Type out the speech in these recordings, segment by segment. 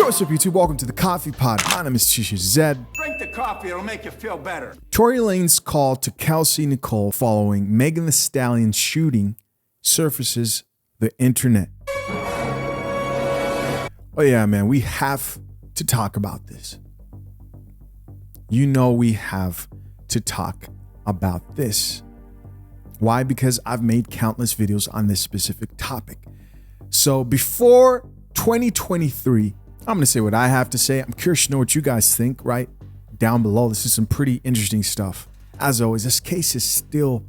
What's up, YouTube? Welcome to the Coffee Pod. My name is Chisha Zed. Drink the coffee, it'll make you feel better. Tory Lanez call to Kelsey Nicole following Megan Thee Stallion shooting surfaces the internet. Oh yeah, man, we have to talk about this. You know we have to talk about this. Why? Because I've made countless videos on this specific topic. So before 2023, I'm going to say what I have to say. I'm curious to know what you guys think right down below. This is some pretty interesting stuff. As always, this case is still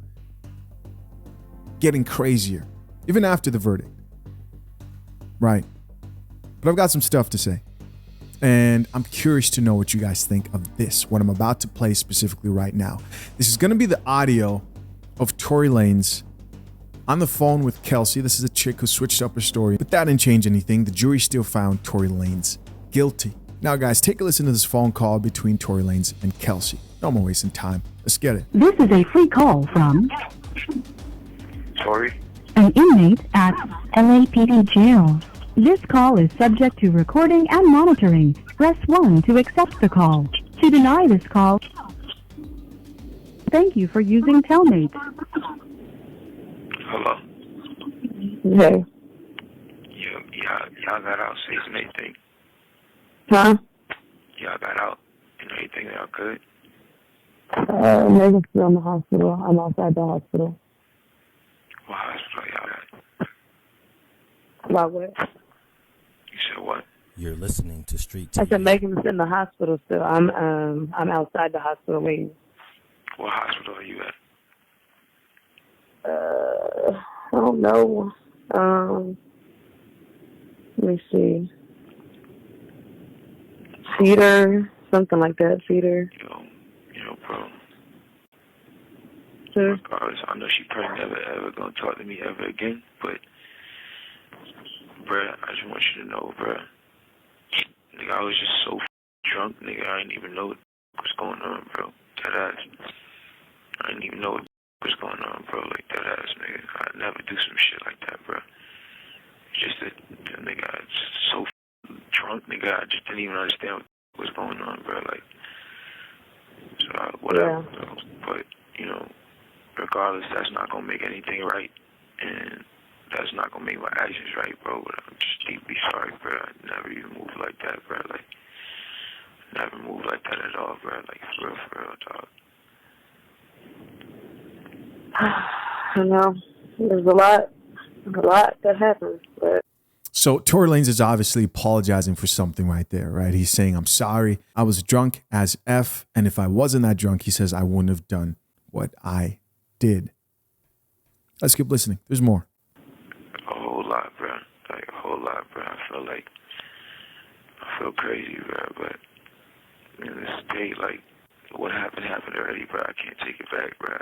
getting crazier, even after the verdict. Right. But I've got some stuff to say. And I'm curious to know what you guys think of this, what I'm about to play specifically right now. This is going to be the audio of Tory Lanez on the phone with Kelsey. This is a chick who switched up her story, but that didn't change anything. The jury still found Tory Lanez guilty. Now, guys, take a listen to this phone call between Tory Lanez and Kelsey. No more wasting time. Let's get it. This is a free call from Tory? an inmate at LAPD jail. This call is subject to recording and monitoring. Press 1 to accept the call. To deny this call, thank you for using Telmate. Hello? Hey. Y'all got out safe and everything? Huh? Y'all got out and everything y'all good? Megan's still in the hospital. I'm outside the hospital. What hospital y'all at? About what? You said what? You're listening to Street TV. I said Megan's in the hospital still. I'm outside the hospital waiting. What hospital are you at? I don't know. Let me see. Feeder, something like that. Feeder. Yo, bro. Sure. Regardless, I know she probably never ever gonna talk to me ever again, but bruh, I just want you to know, bruh. Nigga, I was just so drunk, nigga, I didn't even know what was going on, bro. That ass. I didn't even know what was going on, bro. Like, that ass, nigga. I'd never do some shit like that, bro. Just that, nigga, I was so drunk, nigga, I just didn't even understand what was going on, bro. Like, so, whatever, Yeah. bro. But, you know, regardless, that's not gonna make anything right. And that's not gonna make my actions right, bro. But I'm just deeply sorry, bro. I never even moved like that, bro. Like, never moved like that at all, bro. Like, for real, dog. I know. There's a lot that happens, but. So Tory Lanez is obviously apologizing for something right there, right? He's saying, I'm sorry. I was drunk as F. And if I wasn't that drunk, he says, I wouldn't have done what I did. Let's keep listening. There's more. A whole lot, bro. Like, a whole lot, bro. I feel crazy, bro. But in this state, like, what happened already, bro. I can't take it back, bro.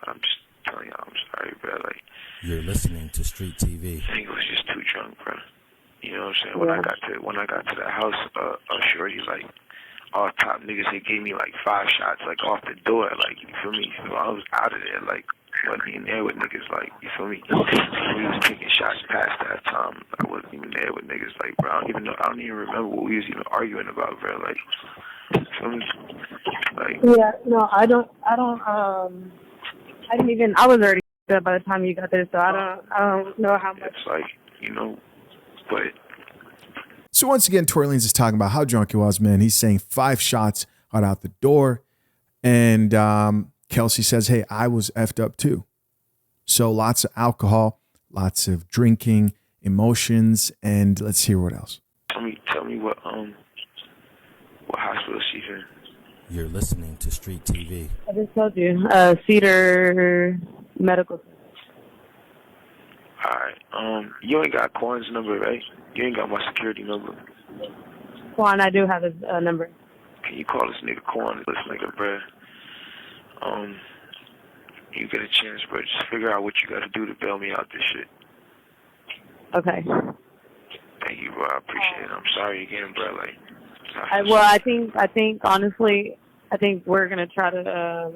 I'm just telling y'all, I'm sorry, bro. Like, You're listening to Street TV. I think I was just too drunk, bro. You know what I'm saying? Yeah. When I got to the house, shorty, like, all top niggas, they gave me like 5 shots, like, off the door, like, you feel me? So I was out of there, like, wasn't even there with niggas, like, you feel me? We was taking shots past that time. I wasn't even there with niggas, like, bro. I don't even remember what we was even arguing about, bro. Like, you feel me? Like, Yeah, no, I was already dead by the time you got there, so I don't know how much. it's like, you know, but So once again, Tory Lanez is talking about how drunk he was, man. He's saying 5 shots are out the door. And Kelsey says, hey, I was effed up too. So lots of alcohol, lots of drinking, emotions, and let's hear what else. tell me what hospital she's in. You're listening to Street TV. I just told you, Cedar Medical. Alright, you ain't got Quan's number, right? You ain't got my security number. Quan, I do have his number. Can you call this nigga Quan? This nigga, bruh. You get a chance, bro. Just figure out what you gotta do to bail me out this shit. Okay. Thank you, bro. I appreciate it. I'm sorry again, bro. Like, I think honestly, I think we're gonna try to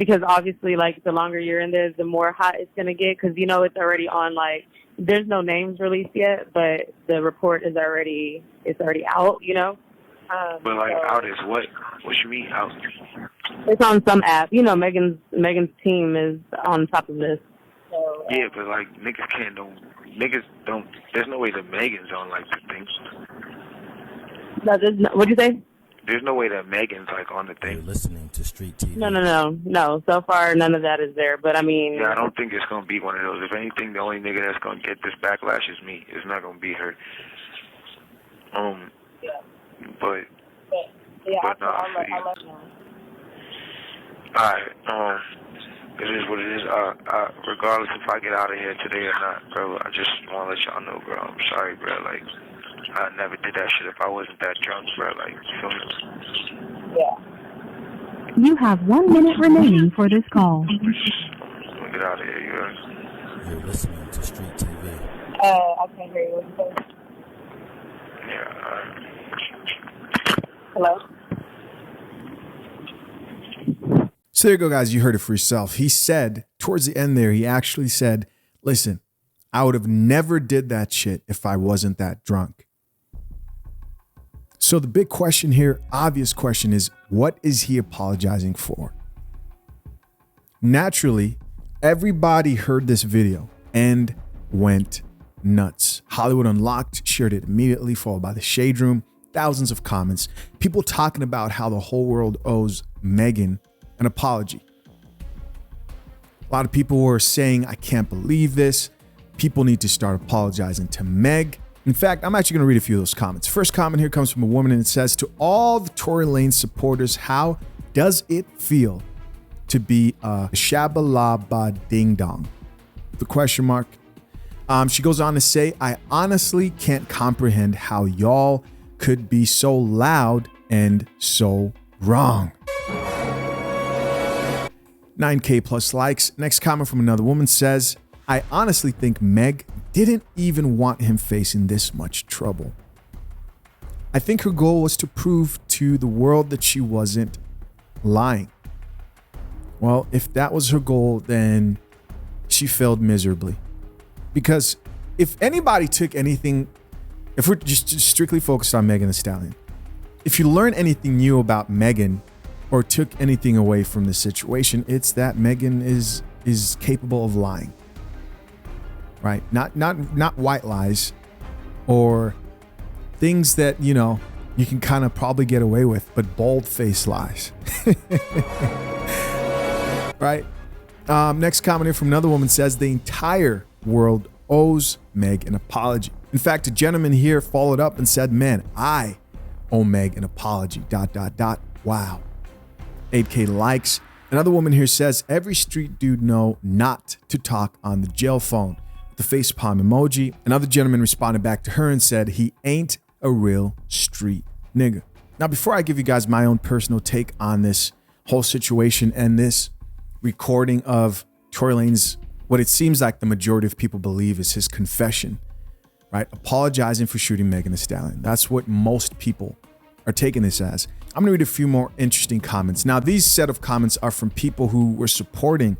because obviously, like, the longer you're in there, the more hot it's going to get, because, you know, it's already on, like, there's no names released yet, but the report is already out, you know? But, like, out is what? What you mean, out? It's on some app. You know, Megan's team is on top of this. So, Yeah, but, like, niggas don't, there's no way that Megan's on, like, the thing. no, what'd you say? There's no way that Megan's, like, on the You're thing. listening to Street TV. No. So far, none of that is there. But, I mean... Yeah, I don't think it's going to be one of those. If anything, the only nigga that's going to get this backlash is me. It's not going to be her. But no, I'll let you know. Alright, it is what it is. Regardless if I get out of here today or not, bro, I just want to let y'all know, bro. I'm sorry, bro. Like, I never did that shit if I wasn't that drunk, bro. Like, you feel me? Yeah. You have 1 minute remaining for this call. I'm gonna get out of here, you guys. You're listening to Street TV. I can't hear you. What you say? Yeah, Hello? So there you go, guys. You heard it for yourself. He said towards the end there, he actually said, listen, I would have never did that shit if I wasn't that drunk. So the big question here, obvious question, is what is he apologizing for? Naturally, everybody heard this video and went nuts. Hollywood Unlocked shared it immediately, followed by the Shade Room. Thousands of comments. People talking about how the whole world owes Megan an apology. A lot of people were saying, I can't believe this. People need to start apologizing to Meg. In fact, I'm actually going to read a few of those comments. First comment here comes from a woman, and it says, to all the Tory Lanez supporters, how does it feel to be a shabalaba ding dong? The question mark. She goes on to say, I honestly can't comprehend how y'all could be so loud and so wrong. 9K plus likes. Next comment from another woman says, I honestly think Meg didn't even want him facing this much trouble. I think her goal was to prove to the world that she wasn't lying. Well, if that was her goal, then she failed miserably. Because if anybody took anything, if we're just strictly focused on Megan Thee Stallion, if you learn anything new about Megan or took anything away from the situation, it's that Megan is capable of lying. Right? Not white lies or things that, you know, you can kind of probably get away with, but bold-faced lies. Right? Next comment here from another woman says, the entire world owes Meg an apology. In fact, a gentleman here followed up and said, man, I owe Meg an apology, ... Wow. 8K likes. Another woman here says, every street dude know not to talk on the jail phone. The facepalm emoji. Another gentleman responded back to her and said, he ain't a real street nigga. Now, before I give you guys my own personal take on this whole situation and this recording of Tory Lanez, what it seems like the majority of people believe is his confession, right? Apologizing for shooting Megan Thee Stallion. That's what most people are taking this as. I'm gonna read a few more interesting comments. Now, these set of comments are from people who were supporting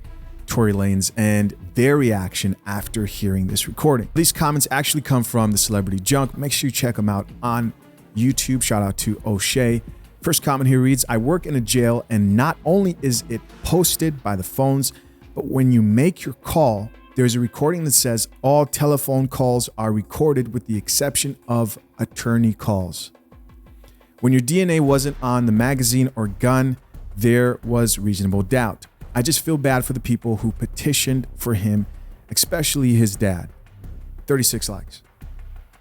Tory Lanez and their reaction after hearing this recording. These comments actually come from the Celebrity Junk. Make sure you check them out on YouTube. Shout out to O'Shea. First comment here reads, I work in a jail, and not only is it posted by the phones, but when you make your call, there's a recording that says all telephone calls are recorded with the exception of attorney calls. When your DNA wasn't on the magazine or gun, there was reasonable doubt. I just feel bad for the people who petitioned for him, especially his dad. 36 likes.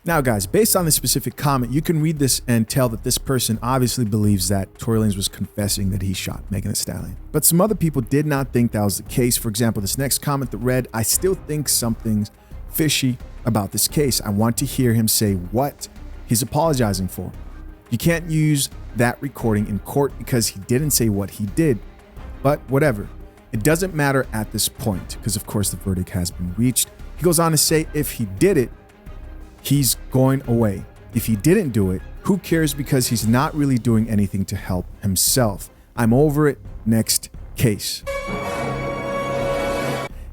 Now, guys, based on this specific comment, you can read this and tell that this person obviously believes that Tory Lanez was confessing that he shot Megan Thee Stallion. But some other people did not think that was the case. For example, this next comment that read, I still think something's fishy about this case. I want to hear him say what he's apologizing for. You can't use that recording in court because he didn't say what he did. But whatever. It doesn't matter at this point because, of course, the verdict has been reached. He goes on to say if he did it, he's going away. If he didn't do it, who cares because he's not really doing anything to help himself. I'm over it. Next case.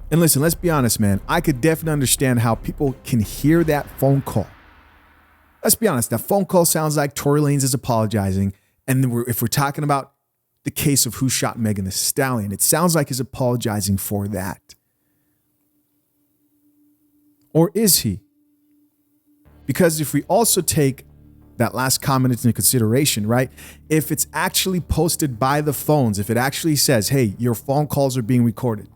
And listen, let's be honest, man. I could definitely understand how people can hear that phone call. Let's be honest. That phone call sounds like Tory Lanez is apologizing. And then if we're talking about the case of who shot Megan Thee Stallion, it sounds like he's apologizing for that. Or is he? Because if we also take that last comment into consideration, right? If it's actually posted by the phones, if it actually says, hey, your phone calls are being recorded,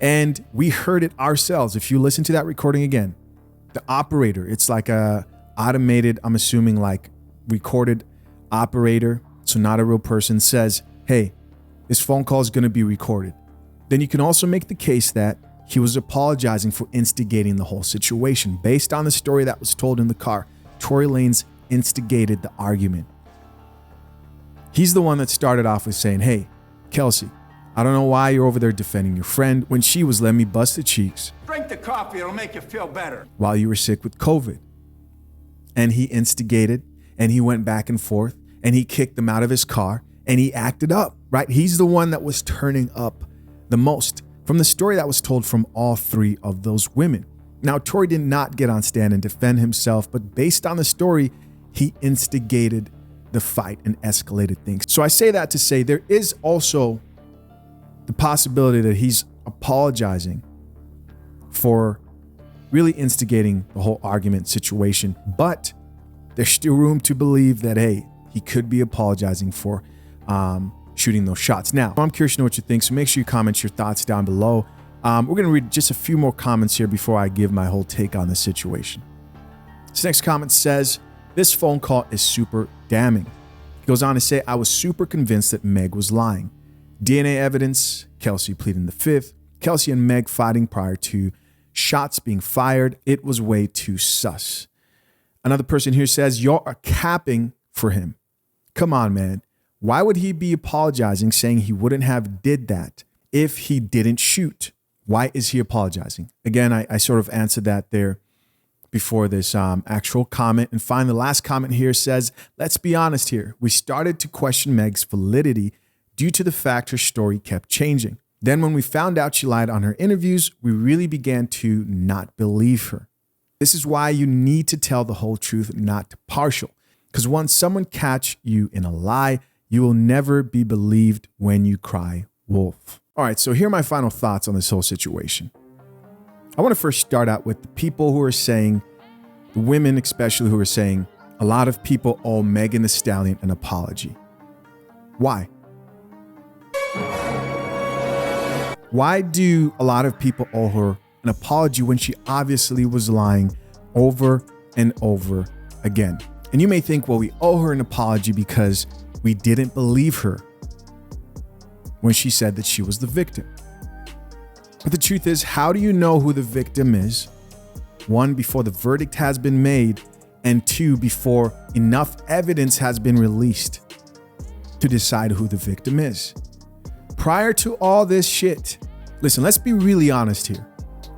and we heard it ourselves. If you listen to that recording again, the operator, it's like a automated, I'm assuming like recorded operator, so not a real person, says, hey, this phone call is going to be recorded. Then you can also make the case that he was apologizing for instigating the whole situation. Based on the story that was told in the car, Tory Lanez instigated the argument. He's the one that started off with saying, hey, Kelsey, I don't know why you're over there defending your friend when she was letting me bust the cheeks. Drink the coffee, it'll make you feel better. While you were sick with COVID. And he instigated, and he went back and forth, and he kicked them out of his car, and he acted up, right? He's the one that was turning up the most from the story that was told from all three of those women. Now, Tory did not get on stand and defend himself, but based on the story, he instigated the fight and escalated things. So I say that to say there is also the possibility that he's apologizing for really instigating the whole argument situation, but there's still room to believe that, hey, he could be apologizing for shooting those shots. Now, I'm curious to know what you think, so make sure you comment your thoughts down below. We're going to read just a few more comments here before I give my whole take on the situation. This next comment says, this phone call is super damning. He goes on to say, I was super convinced that Meg was lying. DNA evidence, Kelsey pleading the fifth, Kelsey and Meg fighting prior to shots being fired. It was way too sus. Another person here says, y'all are capping for him. Come on, man. Why would he be apologizing, saying he wouldn't have did that if he didn't shoot? Why is he apologizing? Again, I sort of answered that there before this actual comment. And finally, the last comment here says, let's be honest here. We started to question Meg's validity due to the fact her story kept changing. Then when we found out she lied on her interviews, we really began to not believe her. This is why you need to tell the whole truth, not partial. Because once someone catch you in a lie, you will never be believed when you cry wolf. All right, so here are my final thoughts on this whole situation. I want to first start out with the people who are saying, the women especially, who are saying a lot of people owe Megan Thee Stallion an apology. Why? Why do a lot of people owe her an apology when she obviously was lying over and over again? And you may think, well, we owe her an apology because we didn't believe her when she said that she was the victim. But the truth is, how do you know who the victim is? One, before the verdict has been made, and two, before enough evidence has been released to decide who the victim is. Prior to all this shit, listen, let's be really honest here.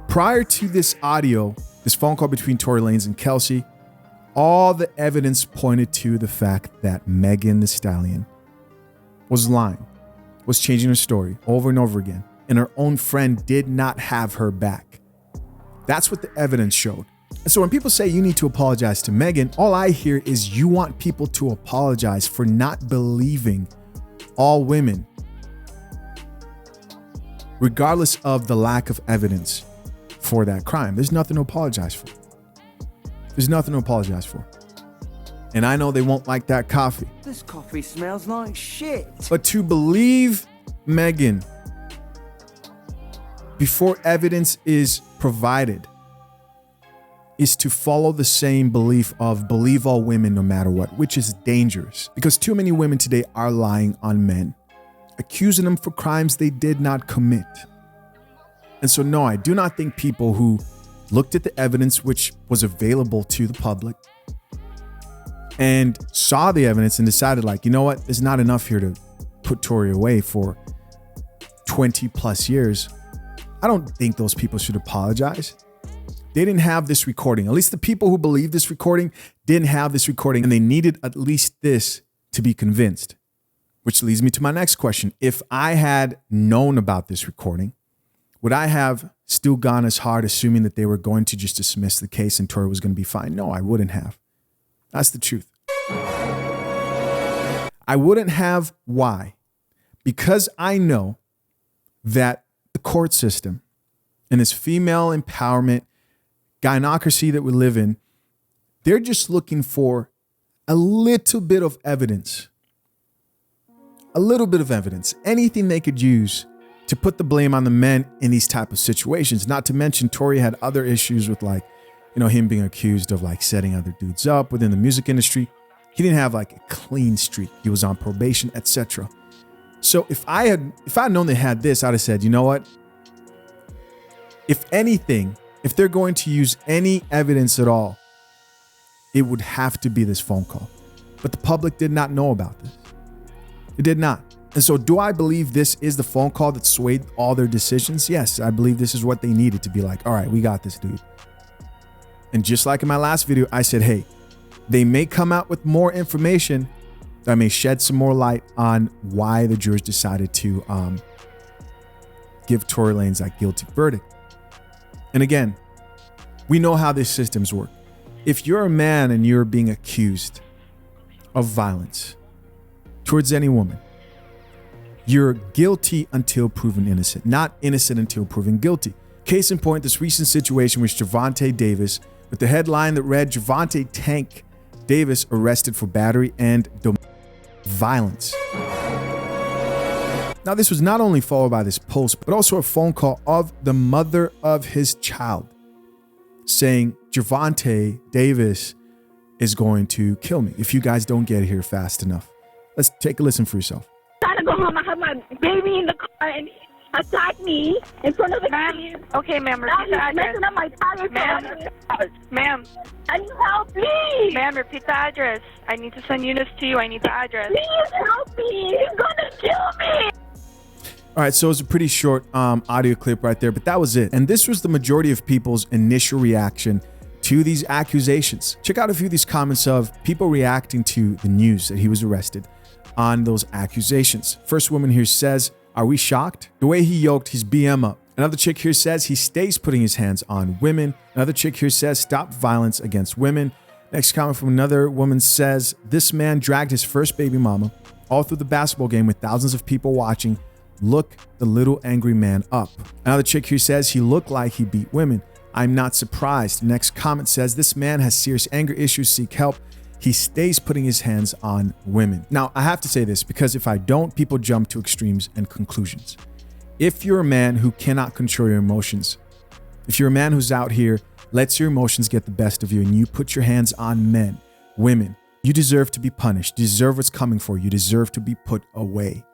Prior to this audio, this phone call between Tory Lanez and Kelsey, all the evidence pointed to the fact that Megan Thee Stallion was lying, was changing her story over and over again, and her own friend did not have her back. That's what the evidence showed. And so when people say you need to apologize to Megan, all I hear is you want people to apologize for not believing all women, regardless of the lack of evidence for that crime. There's nothing to apologize for. There's nothing to apologize for. And I know they won't like that coffee. This coffee smells like shit. But to believe Megan before evidence is provided is to follow the same belief of believe all women no matter what, which is dangerous because too many women today are lying on men, accusing them for crimes they did not commit. And so, no, I do not think people who looked at the evidence which was available to the public and saw the evidence and decided, like, you know what, there's not enough here to put Tory away for 20 plus years. I don't think those people should apologize. They didn't have this recording. At least the people who believe this recording didn't have this recording, and they needed at least this to be convinced. Which leads me to my next question. If I had known about this recording, would I have still gone as hard, assuming that they were going to just dismiss the case and Tory was going to be fine? No, I wouldn't have. That's the truth. I wouldn't have. Why? Because I know that the court system and this female empowerment gynocracy that we live in, they're just looking for a little bit of evidence. A little bit of evidence. Anything they could use to put the blame on the men in these type of situations. Not to mention Tory had other issues with him being accused of setting other dudes up within the music industry. He didn't have a clean streak. He was on probation, etc. So if I had known they had this, I'd have said, you know what? If anything, if they're going to use any evidence at all, it would have to be this phone call. But the public did not know about this. It did not. And so do I believe this is the phone call that swayed all their decisions? Yes, I believe this is what they needed to be like, all right, we got this dude. And just like in my last video, I said, hey, they may come out with more information that may shed some more light on why the jurors decided to give Tory Lanez that guilty verdict. And again, we know how these systems work. If you're a man and you're being accused of violence towards any woman, you're guilty until proven innocent, not innocent until proven guilty. Case in point, this recent situation with Gervonta Davis, with the headline that read, Gervonta Tank Davis arrested for battery and domestic violence. Now, this was not only followed by this post, but also a phone call of the mother of his child saying, Gervonta Davis is going to kill me if you guys don't get here fast enough. Let's take a listen for yourself. Trying to go home. I have my baby in the car and he attacked me in front of the kids. Okay, ma'am, repeat the address. Messing up my tires. Ma'am. I need help, please. Ma'am, repeat the address. I need to send units to you. I need the address. Please help me. He's gonna kill me. All right, so it was a pretty short audio clip right there, but that was it. And this was the majority of people's initial reaction to these accusations. Check out a few of these comments of people reacting to the news that he was arrested on those accusations. First woman here says, are we shocked? The way he yoked his BM up. Another chick here says he stays putting his hands on women. Another chick here says stop violence against women. Next comment from another woman says, this man dragged his first baby mama all through the basketball game with thousands of people watching. Look the little angry man up. Another chick here says he looked like he beat women. I'm not surprised. Next comment says this man has serious anger issues, seek help. He stays putting his hands on women. Now, I have to say this because if I don't, people jump to extremes and conclusions. If you're a man who cannot control your emotions, if you're a man who's out here, lets your emotions get the best of you and you put your hands on men, women, you deserve to be punished. You deserve what's coming for you. You deserve to be put away.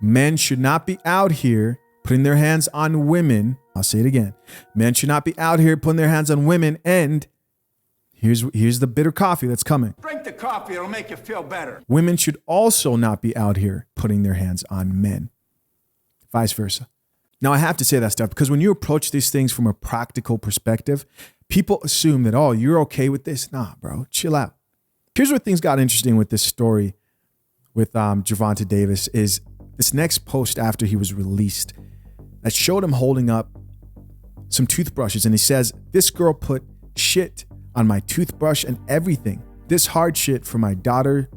Men should not be out here putting their hands on women. I'll say it again. Men should not be out here putting their hands on women. And here's the bitter coffee that's coming. Drink the coffee, it'll make you feel better. Women should also not be out here putting their hands on men. Vice versa. Now, I have to say that stuff because when you approach these things from a practical perspective, people assume that, oh, you're okay with this. Nah, bro, chill out. Here's where things got interesting with this story with Gervonta Davis is this next post after he was released that showed him holding up some toothbrushes. And he says, this girl put shit on my toothbrush and everything. This hard shit for my daughter,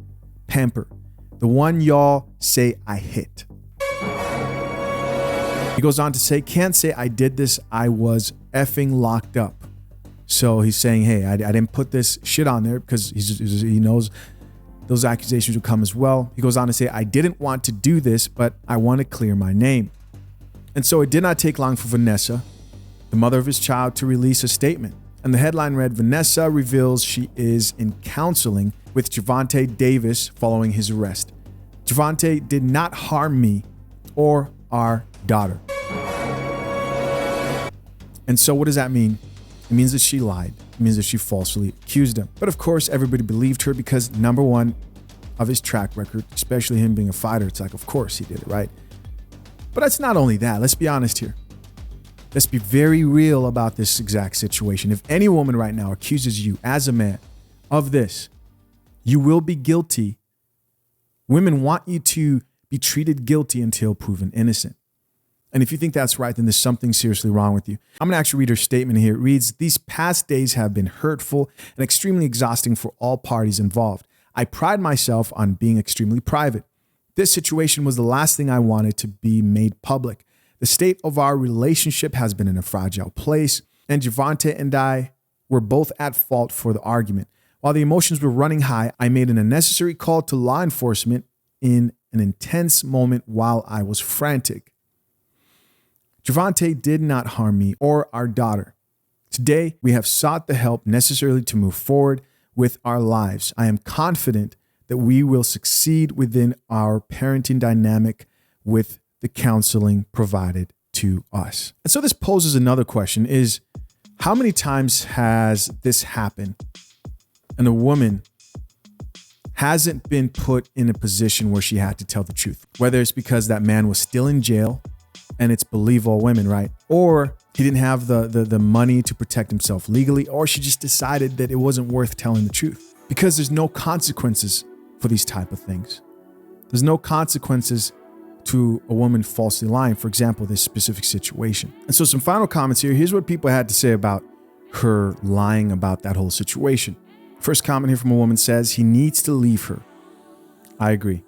Pamper. The one y'all say I hit. He goes on to say, can't say I did this. I was effing locked up. So he's saying, hey, I didn't put this shit on there because he knows those accusations will come as well. He goes on to say, I didn't want to do this, but I want to clear my name. And so it did not take long for Vanessa, the mother of his child, to release a statement. And the headline read, Vanessa reveals she is in counseling with Gervonta Davis following his arrest. Gervonta did not harm me or our daughter. And so what does that mean? It means that she lied. It means that she falsely accused him. But of course, everybody believed her because number one of his track record, especially him being a fighter, it's like, of course he did it, right? But it's not only that. Let's be honest here. Let's be very real about this exact situation. If any woman right now accuses you as a man of this, you will be guilty Women want you to be treated guilty until proven innocent. And if you think that's right, then there's something seriously wrong with you. I'm going to actually read her statement here. It reads, "These past days have been hurtful and extremely exhausting for all parties involved. I pride myself on being extremely private. This situation was the last thing I wanted to be made public. The state of our relationship has been in a fragile place, and Gervonta and I were both at fault for the argument. While the emotions were running high, I made an unnecessary call to law enforcement in an intense moment while I was frantic. Gervonta did not harm me or our daughter. Today, we have sought the help necessary to move forward with our lives. I am confident that we will succeed within our parenting dynamic with the counseling provided to us." And so this poses another question is, how many times has this happened and a woman hasn't been put in a position where she had to tell the truth? Whether it's because that man was still in jail, and it's believe all women, right? Or he didn't have the money to protect himself legally, or she just decided that it wasn't worth telling the truth. Because there's no consequences for these type of things. There's no consequences to a woman falsely lying, for example, this specific situation. And so some final comments here. Here's what people had to say about her lying about that whole situation. First comment here from a woman says, "He needs to leave her." I agree.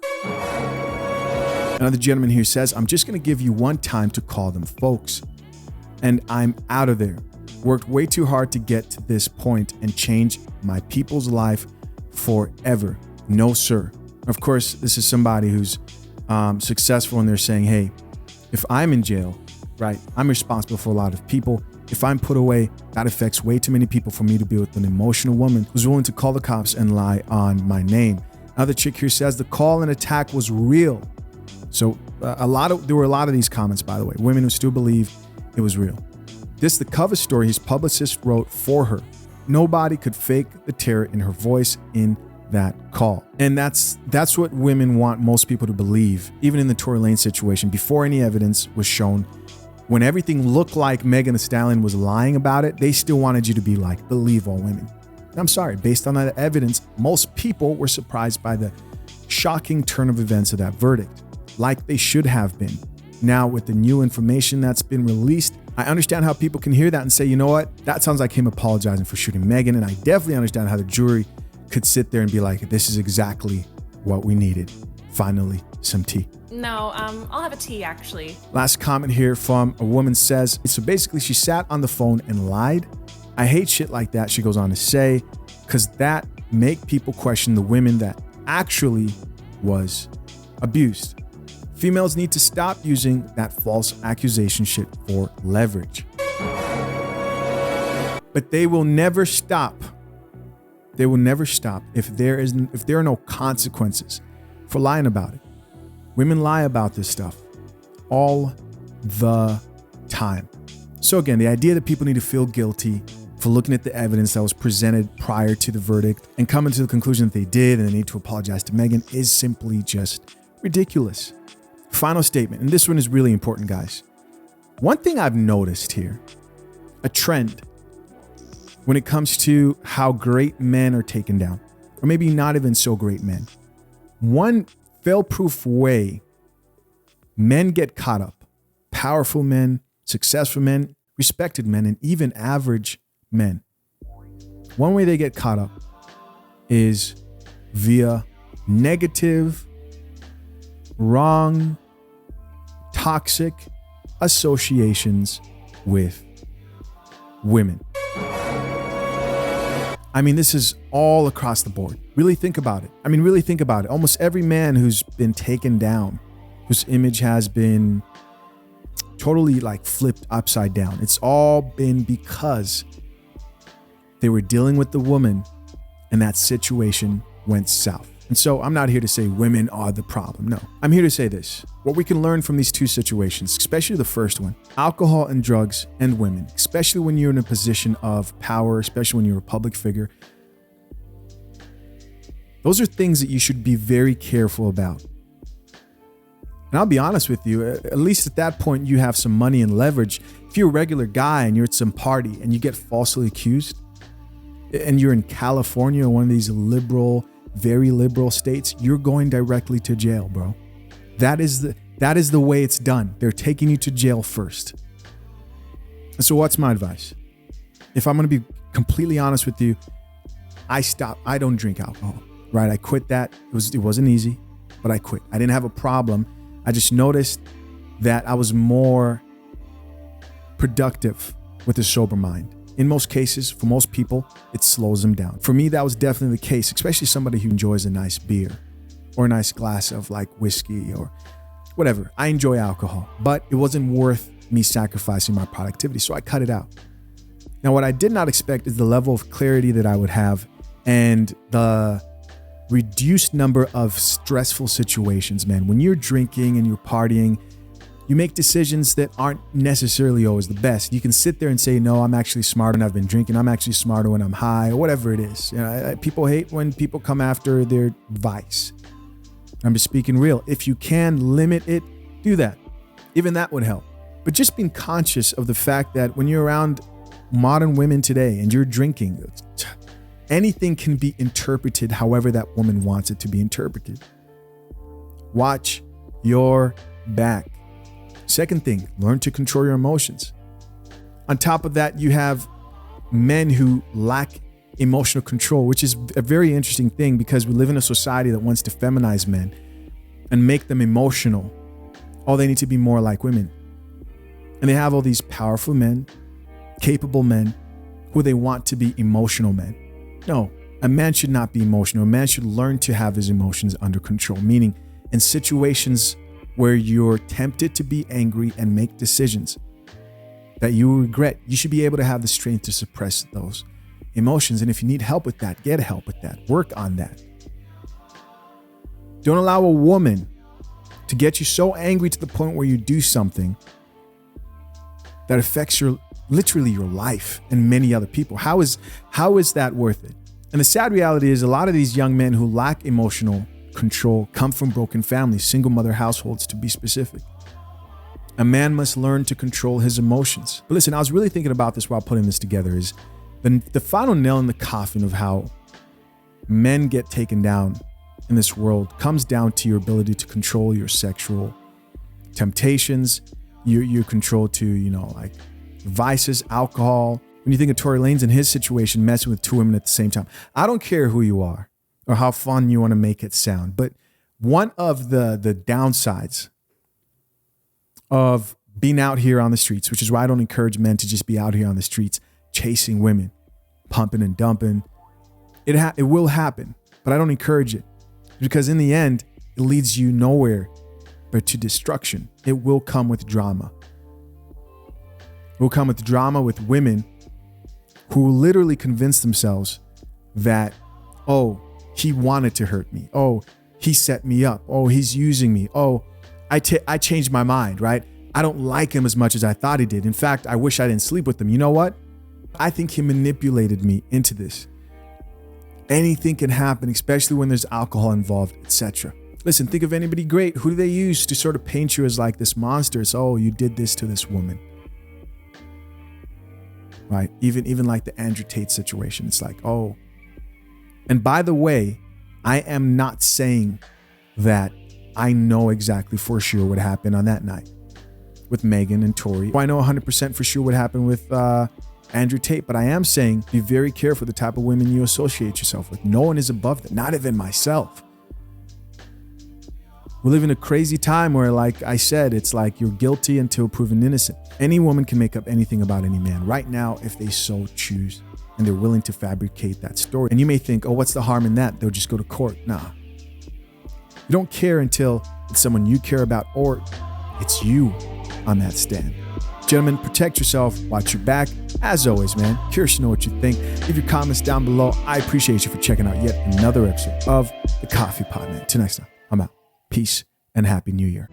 Another gentleman here says, "I'm just going to give you one time to call them folks. And I'm out of there. Worked way too hard to get to this point and change my people's life forever. No, sir." Of course, this is somebody who's successful, and they're saying, hey, if I'm in jail, right, I'm responsible for a lot of people. If I'm put away, that affects way too many people for me to be with an emotional woman who's willing to call the cops and lie on my name. Another chick here says, "The call and attack was real." So there were a lot of these comments, by the way, women who still believe it was real. This, the cover story his publicist wrote for her. Nobody could fake the terror in her voice in that call. And that's what women want most people to believe, even in the Tory Lanez situation, before any evidence was shown. When everything looked like Megan Thee Stallion was lying about it, they still wanted you to be like, believe all women. And I'm sorry, based on that evidence, most people were surprised by the shocking turn of events of that verdict, like they should have been. Now, with the new information that's been released, I understand how people can hear that and say, you know what? That sounds like him apologizing for shooting Megan. And I definitely understand how the jury could sit there and be like, this is exactly what we needed. Finally, some tea. No, I'll have a tea, actually. Last comment here from a woman says, so basically she sat on the phone and lied. I hate shit like that, she goes on to say, because that make people question the women that actually was abused. Females need to stop using that false accusation shit for leverage. But they will never stop. They will never stop if there are no consequences for lying about it. Women lie about this stuff all the time. So again, the idea that people need to feel guilty for looking at the evidence that was presented prior to the verdict and coming to the conclusion that they did and they need to apologize to Megan is simply just ridiculous. Final statement, and this one is really important, guys. One thing I've noticed here, a trend when it comes to how great men are taken down, or maybe not even so great men. One fail-proof way men get caught up, powerful men, successful men, respected men, and even average men. One way they get caught up is via negative, wrong, toxic associations with women. I mean, this is all across the board. Really think about it. Really think about it. Almost every man who's been taken down, whose image has been totally like flipped upside down, it's all been because they were dealing with the woman and that situation went south. And so I'm not here to say women are the problem. No, I'm here to say this. What we can learn from these two situations, especially the first one, alcohol and drugs and women, especially when you're in a position of power, especially when you're a public figure. Those are things that you should be very careful about. And I'll be honest with you, at least at that point, you have some money and leverage. If you're a regular guy and you're at some party and you get falsely accused and you're in California or one of these liberal very liberal states, you're going directly to jail, bro. That is the way it's done. They're taking you to jail first. And so what's my advice? If I'm going to be completely honest with you, I don't drink alcohol, right? I quit that. It wasn't easy, but I quit. I didn't have a problem. I just noticed that I was more productive with a sober mind. In most cases, for most people, it slows them down. For me, that was definitely the case, especially somebody who enjoys a nice beer or a nice glass of like whiskey or whatever. I enjoy alcohol, but it wasn't worth me sacrificing my productivity, so I cut it out. Now, what I did not expect is the level of clarity that I would have and the reduced number of stressful situations, man. When you're drinking and you're partying, you make decisions that aren't necessarily always the best. You can sit there and say, no, I'm actually smarter when I've been drinking. I'm actually smarter when I'm high, or whatever it is. You know, people hate when people come after their vice. I'm just speaking real. If you can limit it, do that. Even that would help. But just being conscious of the fact that when you're around modern women today and you're drinking, anything can be interpreted however that woman wants it to be interpreted. Watch your back. Second thing, learn to control your emotions. On top of that, you have men who lack emotional control, which is a very interesting thing because we live in a society that wants to feminize men and make them emotional. Oh, they need to be more like women. And they have all these powerful men, capable men, who they want to be emotional men. No, a man should not be emotional. A man should learn to have his emotions under control, meaning in situations where you're tempted to be angry and make decisions that you regret, you should be able to have the strength to suppress those emotions. And if you need help with that, get help with that. Work on that. Don't allow a woman to get you so angry to the point where you do something that affects literally your life and many other people. How is that worth it? And the sad reality is a lot of these young men who lack emotional control come from broken families, single mother households to be specific. A man must learn to control his emotions. But listen, I was really thinking about this while putting this together is the final nail in the coffin of how men get taken down in this world comes down to your ability to control your sexual temptations, your control to, like vices, alcohol. When you think of Tory Lanez in his situation, messing with two women at the same time, I don't care who you are or how fun you want to make it sound. But one of the downsides of being out here on the streets, which is why I don't encourage men to just be out here on the streets chasing women, pumping and dumping. It will happen, but I don't encourage it because in the end, it leads you nowhere but to destruction. It will come with drama. It will come with drama with women who literally convince themselves that, oh, he wanted to hurt me. Oh, he set me up. Oh, he's using me. Oh, I changed my mind, right? I don't like him as much as I thought he did. In fact, I wish I didn't sleep with him. You know what? I think he manipulated me into this. Anything can happen, especially when there's alcohol involved, etc. Listen, think of anybody great. Who do they use to sort of paint you as like this monster? It's, oh, you did this to this woman. Right? Even like the Andrew Tate situation. It's like, oh. And by the way, I am not saying that I know exactly for sure what happened on that night with Megan and Tory. I know 100% for sure what happened with Andrew Tate, but I am saying be very careful the type of women you associate yourself with. No one is above that, not even myself. We live in a crazy time where, like I said, it's like you're guilty until proven innocent. Any woman can make up anything about any man right now if they so choose, and they're willing to fabricate that story. And you may think, oh, what's the harm in that? They'll just go to court. Nah. You don't care until it's someone you care about or it's you on that stand. Gentlemen, protect yourself, watch your back. As always, man, curious to know what you think. Leave your comments down below. I appreciate you for checking out yet another episode of The Coffee Pot, man. Till next time, I'm out. Peace and Happy New Year.